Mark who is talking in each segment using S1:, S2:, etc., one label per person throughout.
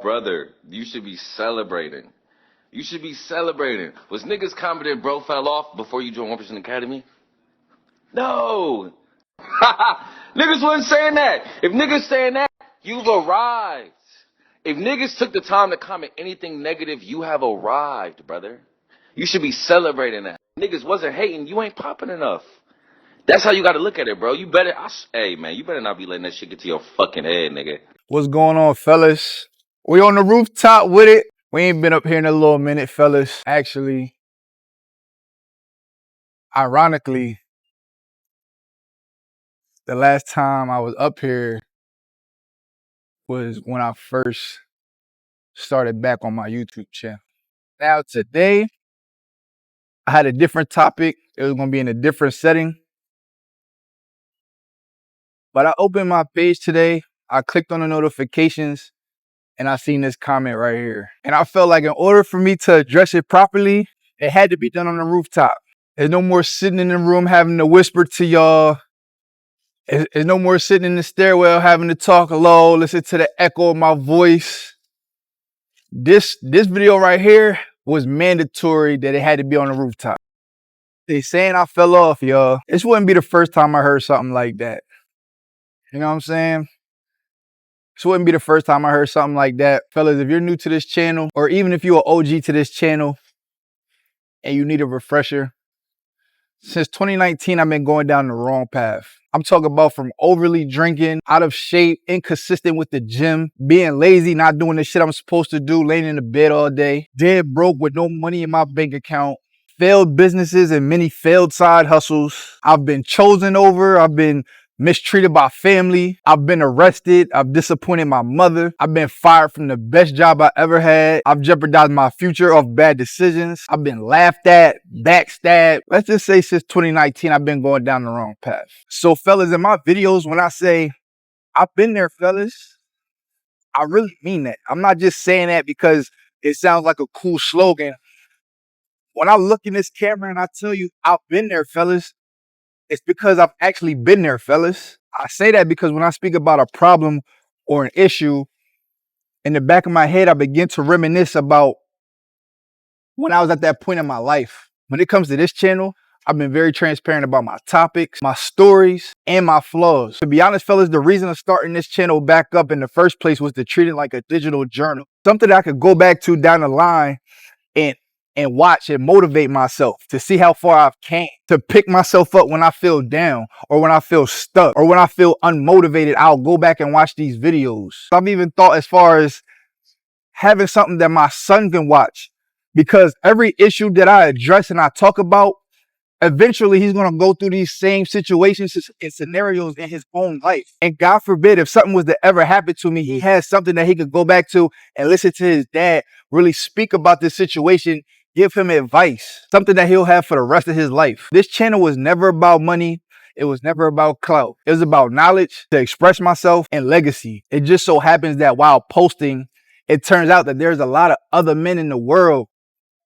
S1: Brother, you should be celebrating. You should be celebrating. Was niggas confident bro fell off before you joined 1% Academy? No. Niggas wasn't saying that. If niggas saying that, you've arrived. If niggas took the time to comment anything negative, you have arrived, brother. You should be celebrating that. Niggas wasn't hating, you ain't popping enough. That's how you gotta look at it, bro. You better, hey man, you better not be letting that shit get to your fucking head, nigga.
S2: What's going on, fellas? We on the rooftop with it. We ain't been up here in a little minute, fellas. Actually, ironically, the last time I was up here was when I first started back on my YouTube channel. Now today, I had a different topic. It was gonna be in a different setting. But I opened my page today, I clicked on the notifications, and I seen this comment right here. And I felt like in order for me to address it properly, it had to be done on the rooftop. There's no more sitting in the room having to whisper to y'all. There's no more sitting in the stairwell having to talk low, listen to the echo of my voice. This video right here was mandatory that it had to be on the rooftop. They saying I fell off, y'all. This wouldn't be the first time I heard something like that. You know what I'm saying? This wouldn't be the first time I heard something like that. Fellas, if you're new to this channel, or even if you're an OG to this channel and you need a refresher, since 2019, I've been going down the wrong path. I'm talking about from overly drinking, out of shape, inconsistent with the gym, being lazy, not doing the shit I'm supposed to do, laying in the bed all day, dead broke with no money in my bank account, failed businesses and many failed side hustles. I've been chosen over. I've been mistreated by family. I've been arrested. I've disappointed my mother. I've been fired from the best job I ever had. I've jeopardized my future off bad decisions. I've been laughed at, backstabbed. Let's just say since 2019, I've been going down the wrong path. So fellas, in my videos, when I say I've been there, fellas, I really mean that. I'm not just saying that because it sounds like a cool slogan. When I look in this camera and I tell you I've been there, fellas, it's because I've actually been there, fellas. I say that because when I speak about a problem or an issue, in the back of my head, I begin to reminisce about when I was at that point in my life. When it comes to this channel, I've been very transparent about my topics, my stories, and my flaws. To be honest, fellas, the reason of starting this channel back up in the first place was to treat it like a digital journal. Something that I could go back to down the line and watch and motivate myself to see how far I've came, to pick myself up when I feel down or when I feel stuck or when I feel unmotivated. I'll go back and watch these videos. I've even thought as far as having something that my son can watch, because every issue that I address and I talk about, eventually he's going to go through these same situations and scenarios in his own life. And God forbid, if something was to ever happen to me, he has something that he could go back to and listen to his dad really speak about this situation, give him advice, something that he'll have for the rest of his life. This channel was never about money. It was never about clout. It was about knowledge, to express myself, and legacy. It just so happens that while posting, it turns out that there's a lot of other men in the world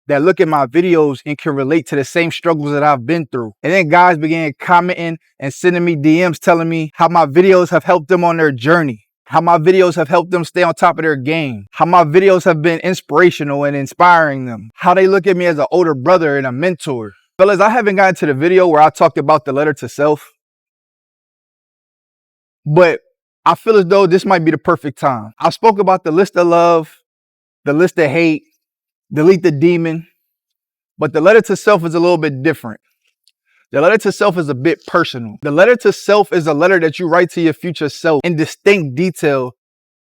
S2: that look at my videos and can relate to the same struggles that I've been through. And then guys began commenting and sending me DMs telling me how my videos have helped them on their journey, how my videos have helped them stay on top of their game, how my videos have been inspirational and inspiring them, how they look at me as an older brother and a mentor. Fellas, I haven't gotten to the video where I talked about the letter to self, but I feel as though this might be the perfect time. I spoke about the list of love, the list of hate, delete the demon, but the letter to self is a little bit different. The letter to self is a bit personal. The letter to self is a letter that you write to your future self in distinct detail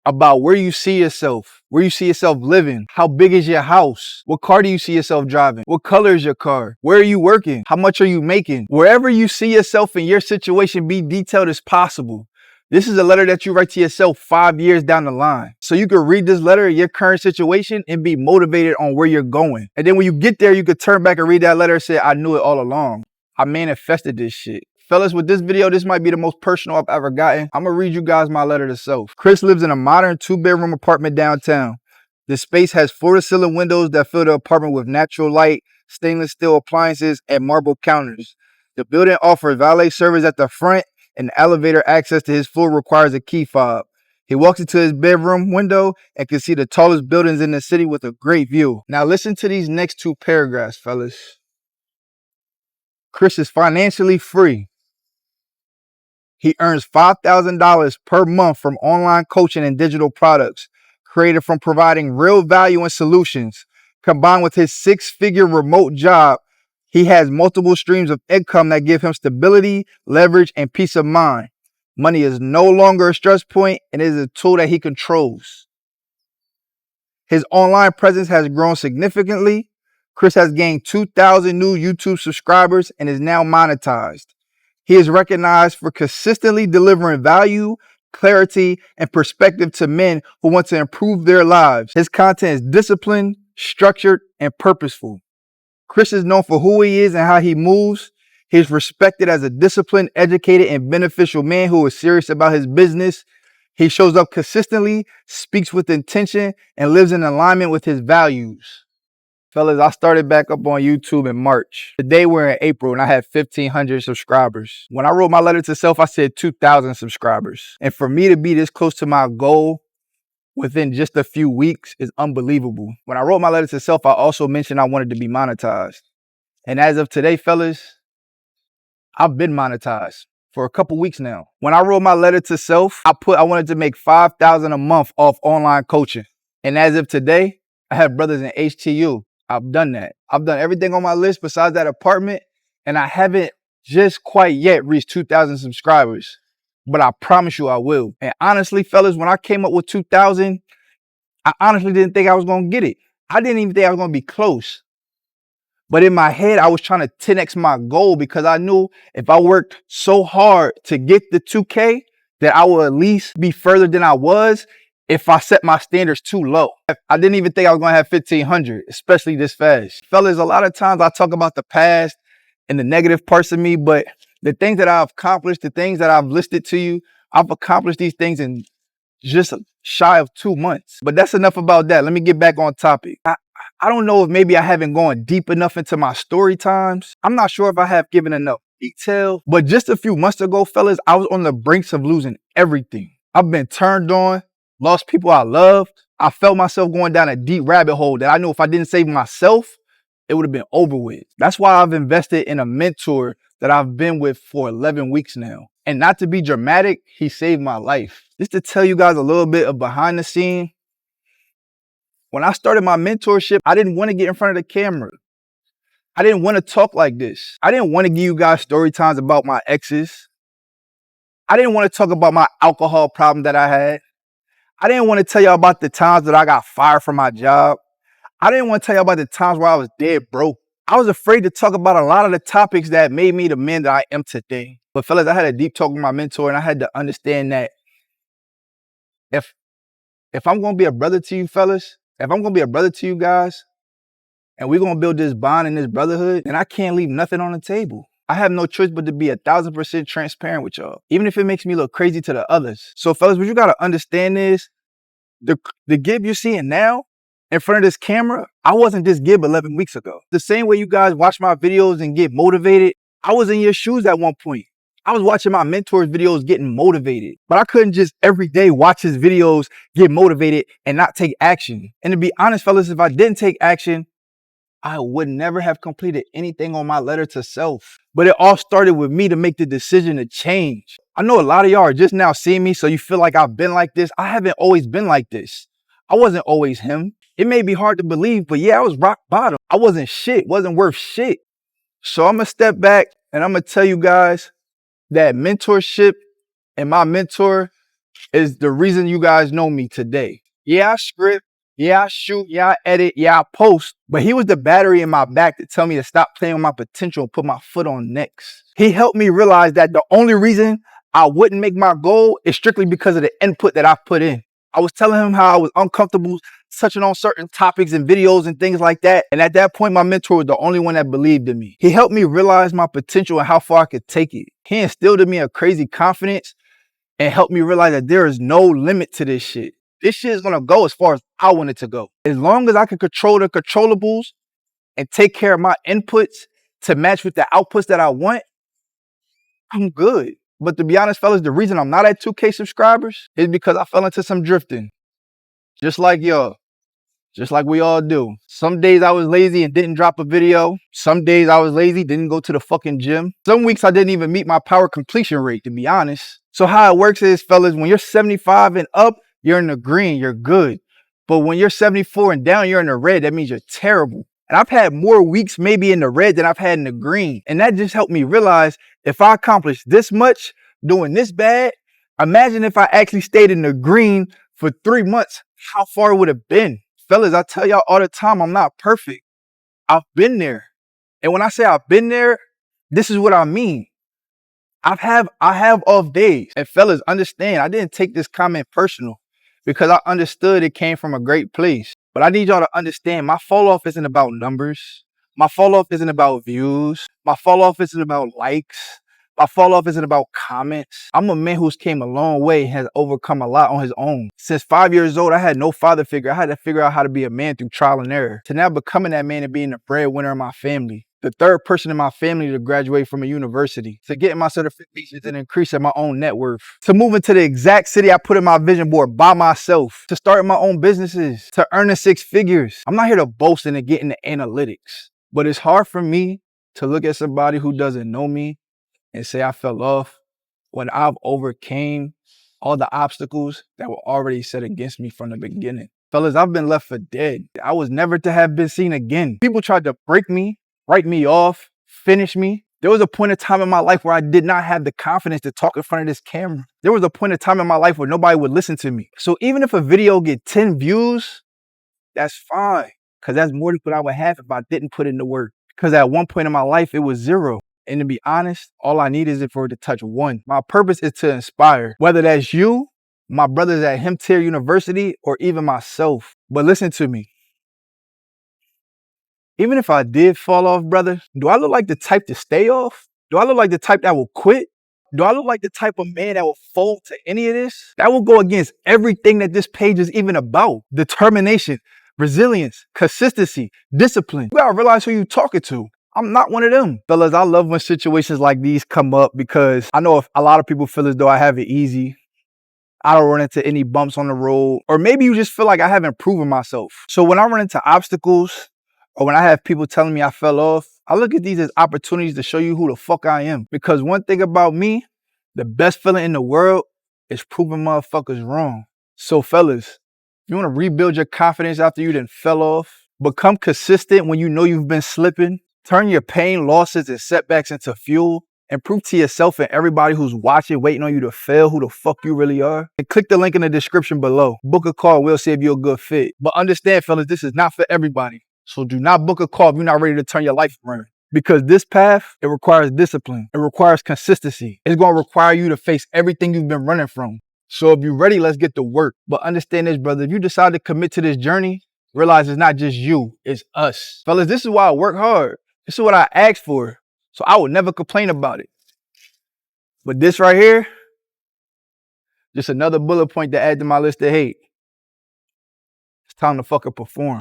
S2: about where you see yourself, where you see yourself living, how big is your house, what car do you see yourself driving, what color is your car, where are you working, how much are you making. Wherever you see yourself in your situation, be detailed as possible. This is a letter that you write to yourself 5 years down the line. So you could read this letter in your current situation and be motivated on where you're going. And then when you get there, you could turn back and read that letter and say, I knew it all along. I manifested this shit. Fellas, with this video, this might be the most personal I've ever gotten. I'm gonna read you guys my letter to self. Chris lives in a modern 2-bedroom apartment downtown. The space has floor-to-ceiling windows that fill the apartment with natural light, stainless steel appliances, and marble counters. The building offers valet service at the front, and elevator access to his floor requires a key fob. He walks into his bedroom window and can see the tallest buildings in the city with a great view. Now listen to these next 2 paragraphs, fellas. Chris is financially free. He earns $5,000 per month from online coaching and digital products created from providing real value and solutions. Combined with his 6-figure remote job, he has multiple streams of income that give him stability, leverage, and peace of mind. Money is no longer a stress point and is a tool that he controls. His online presence has grown significantly. Chris has gained 2,000 new YouTube subscribers and is now monetized. He is recognized for consistently delivering value, clarity, and perspective to men who want to improve their lives. His content is disciplined, structured, and purposeful. Chris is known for who he is and how he moves. He is respected as a disciplined, educated, and beneficial man who is serious about his business. He shows up consistently, speaks with intention, and lives in alignment with his values. Fellas, I started back up on YouTube in March. Today we're in April and I had 1,500 subscribers. When I wrote my letter to self, I said 2,000 subscribers. And for me to be this close to my goal within just a few weeks is unbelievable. When I wrote my letter to self, I also mentioned I wanted to be monetized. And as of today, fellas, I've been monetized for a couple weeks now. When I wrote my letter to self, I wanted to make $5,000 a month off online coaching. And as of today, I have brothers in HTU. I've done that. I've done everything on my list besides that apartment, and I haven't just quite yet reached 2,000 subscribers, but I promise you I will. And honestly, fellas, when I came up with 2,000, I honestly didn't think I was going to get it. I didn't even think I was going to be close. But in my head, I was trying to 10x my goal because I knew if I worked so hard to get the 2K, that I would at least be further than I was if I set my standards too low. I didn't even think I was going to have 1,500, especially this fast. Fellas, a lot of times I talk about the past and the negative parts of me, but the things that I've accomplished, the things that I've listed to you, I've accomplished these things in just shy of 2 months. But that's enough about that. Let me get back on topic. I don't know if maybe I haven't gone deep enough into my story times. I'm not sure if I have given enough detail, but just a few months ago, fellas, I was on the brinks of losing everything. I've been turned on, lost people I loved. I felt myself going down a deep rabbit hole that I knew if I didn't save myself, it would have been over with. That's why I've invested in a mentor that I've been with for 11 weeks now. And not to be dramatic, he saved my life. Just to tell you guys a little bit of behind the scene, when I started my mentorship, I didn't want to get in front of the camera. I didn't want to talk like this. I didn't want to give you guys story times about my exes. I didn't want to talk about my alcohol problem that I had. I didn't want to tell y'all about the times that I got fired from my job. I didn't want to tell y'all about the times where I was dead broke. I was afraid to talk about a lot of the topics that made me the man that I am today. But fellas, I had a deep talk with my mentor and I had to understand that if I'm going to be a brother to you fellas, if I'm going to be a brother to you guys, and we're going to build this bond and this brotherhood, then I can't leave nothing on the table. I have no choice but to be 1,000% transparent with y'all, even if it makes me look crazy to the others. So fellas, what you got to understand is the Gib you're seeing now in front of this camera, I wasn't this Gib 11 weeks ago. The same way you guys watch my videos and get motivated, I was in your shoes at one point. I was watching my mentor's videos getting motivated, but I couldn't just every day watch his videos, get motivated and not take action. And to be honest, fellas, if I didn't take action, I would never have completed anything on my letter to self. But it all started with me to make the decision to change. I know a lot of y'all are just now seeing me, so you feel like I've been like this. I haven't always been like this. I wasn't always him. It may be hard to believe, but yeah, I was rock bottom. I wasn't shit, wasn't worth shit. So I'm gonna step back and I'm gonna tell you guys that mentorship and my mentor is the reason you guys know me today. Yeah, I script. Yeah, I shoot. Yeah, I edit. Yeah, I post. But he was the battery in my back to tell me to stop playing with my potential and put my foot on next. He helped me realize that the only reason I wouldn't make my goal is strictly because of the input that I put in. I was telling him how I was uncomfortable touching on certain topics and videos and things like that. And at that point, my mentor was the only one that believed in me. He helped me realize my potential and how far I could take it. He instilled in me a crazy confidence and helped me realize that there is no limit to this shit. This shit is going to go as far as I want it to go. As long as I can control the controllables and take care of my inputs to match with the outputs that I want, I'm good. But to be honest, fellas, the reason I'm not at 2K subscribers is because I fell into some drifting. Just like y'all. Just like we all do. Some days I was lazy and didn't drop a video. Some days I was lazy, didn't go to the fucking gym. Some weeks I didn't even meet my power completion rate, to be honest. So how it works is, fellas, when you're 75 and up, you're in the green, you're good. But when you're 74 and down, you're in the red. That means you're terrible. And I've had more weeks maybe in the red than I've had in the green. And that just helped me realize if I accomplished this much doing this bad, imagine if I actually stayed in the green for 3 months, how far it would have been. Fellas, I tell y'all all the time, I'm not perfect. I've been there. And when I say I've been there, this is what I mean. I have off days. And fellas, understand, I didn't take this comment personal because I understood it came from a great place. But I need y'all to understand, my fall off isn't about numbers. My fall off isn't about views. My fall off isn't about likes. My fall off isn't about comments. I'm a man who's came a long way and has overcome a lot on his own. Since 5 years old, I had no father figure. I had to figure out how to be a man through trial and error. To now becoming that man and being the breadwinner of my family. The third person in my family to graduate from a university. To getting my certifications and increasing my own net worth. To moving to the exact city I put in my vision board by myself. To starting my own businesses. To earning 6 figures. I'm not here to boast and to get into analytics. But it's hard for me to look at somebody who doesn't know me and say I fell off when I've overcame all the obstacles that were already set against me from the beginning. Fellas, I've been left for dead. I was never to have been seen again. People tried to break me, write me off, finish me. There was a point in time in my life where I did not have the confidence to talk in front of this camera. There was a point in time in my life where nobody would listen to me. So even if a video get 10 views, that's fine. Because that's more than what I would have if I didn't put in the work. Because at one point in my life, it was 0. And to be honest, all I need is for it to touch 1. My purpose is to inspire, whether that's you, my brothers at Hemtier University, or even myself. But listen to me. Even if I did fall off, brother, do I look like the type to stay off? Do I look like the type that will quit? Do I look like the type of man that will fold to any of this? That will go against everything that this page is even about. Determination, resilience, consistency, discipline. You gotta realize who you're talking to. I'm not one of them. Fellas, I love when situations like these come up because I know if a lot of people feel as though I have it easy. I don't run into any bumps on the road. Or maybe you just feel like I haven't proven myself. So when I run into obstacles or when I have people telling me I fell off, I look at these as opportunities to show you who the fuck I am. Because one thing about me, the best feeling in the world is proving motherfuckers wrong. So fellas, if you want to rebuild your confidence after you done fell off, become consistent when you know you've been slipping. Turn your pain, losses, and setbacks into fuel. And prove to yourself and everybody who's watching, waiting on you to fail, who the fuck you really are. And click the link in the description below. Book a call, we'll see if you're a good fit. But understand, fellas, this is not for everybody. So do not book a call if you're not ready to turn your life around. Because this path, it requires discipline. It requires consistency. It's going to require you to face everything you've been running from. So if you're ready, let's get to work. But understand this, brother. If you decide to commit to this journey, realize it's not just you, it's us. Fellas, this is why I work hard. This is what I asked for. So I would never complain about it. But this right here, just another bullet point to add to my list of hate. It's time to fucking perform.